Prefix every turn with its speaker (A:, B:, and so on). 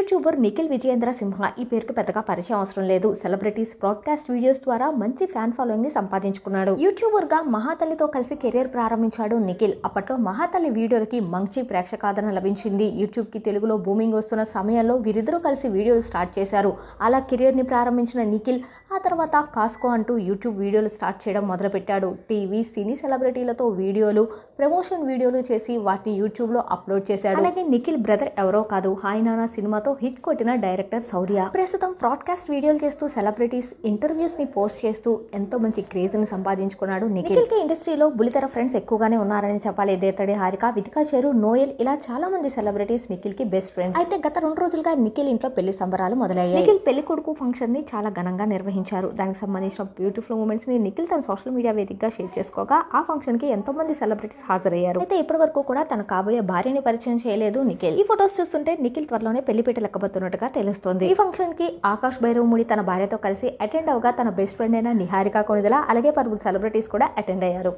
A: YouTuber Nikhil Vijayendra సింహ ఈ పేరుకు పెద్దగా పరిచయం అవసరం లేదు. సెలబ్రిటీస్ బ్రాడ్కాస్ట్ వీడియోస్ ద్వారా మంచి ఫ్యాన్ ఫాలోయింగ్ ని సంపాదించుకున్నాడు. యూట్యూబర్ గా మహాతల్లితో కలిసి కెరీర్ ప్రారంభించాడు నిఖిల్. అప్పట్లో మహాతల్లి వీడియోలకి మంచి ప్రేక్షకాదరణ లభించింది. యూట్యూబ్ కి తెలుగులో బూమింగ్ వస్తున్న సమయంలో వీరిద్దరూ కలిసి వీడియోలు స్టార్ట్ చేశారు. అలా కెరీర్ ని ప్రారంభించిన నిఖిల్ ఆ తర్వాత కాస్కో అంటూ యూట్యూబ్ వీడియోలు స్టార్ట్ చేయడం మొదలుపెట్టాడు. టీవీ సినీ సెలబ్రిటీలతో వీడియోలు, ప్రమోషన్ వీడియోలు చేసి వాటిని యూట్యూబ్ లో అప్లోడ్ చేశాడు. అలాగే నిఖిల్ బ్రదర్ ఎవరో కాదు, హాయ్ నానా సినిమాతో హిట్ కొట్టిన డైరెక్టర్ శౌర్య. ప్రస్తుతం బ్రాడ్కాస్ట్ వీడియోలు చేస్తూ సెలబ్రిటీస్ ఇంటర్వ్యూస్ ని పోస్ట్ చేస్తూ ఎంతో మంచి క్రేజ్ ని సంపాదించుకున్నాడు నిఖిల్ కి ఇండస్ట్రీలో బులితెర ఫ్రెండ్స్ ఎక్కువగానే ఉన్నారని చెప్పాలి. దేతడి హారిక, వితికా చెరు, నోయల్ ఇలా చాలా మంది సెలబ్రిటీస్ నిఖిల్ కి బెస్ట్ ఫ్రెండ్స్. అయితే గత 2 రోజులుగా నిఖిల్ ఇంట్లో పెళ్లి సంబరాలు మొదలయ్యాయి. నిఖిల్ పెళ్లి కొడుకు ఫంక్షన్ ని చాలా ఘనంగా నిర్వహించారు. దానికి సంబంధించిన బ్యూటిఫుల్ మూమెంట్స్ ని నిఖిల్ తన సోషల్ మీడియా వేదికగా షేర్ చేసుకోగా ఆ ఫంక్షన్ కి ఎంతో మంది సెలబ్రిటీస్ హాజరయ్యారు. అయితే ఇప్పటి వరకు కూడా తన కాబోయే భార్యని పరిచయం చేయలేదు నిఖిల్. ఈ ఫొటోస్ చూస్తుంటే నిఖిల్ త్వరలోనే పెళ్లిపీట లెక్కబోతున్నట్టుగా తెలుస్తోంది. ఈ ఫంక్షన్ కి ఆకాష్ భైరవముడి తన భార్యతో కలిసి అటెండ్ అవగా తన బెస్ట్ ఫ్రెండ్ అయిన నిహారిక కొనిదల అలాగే పలువురు సెలబ్రిటీస్ కూడా అటెండ్ అయ్యారు.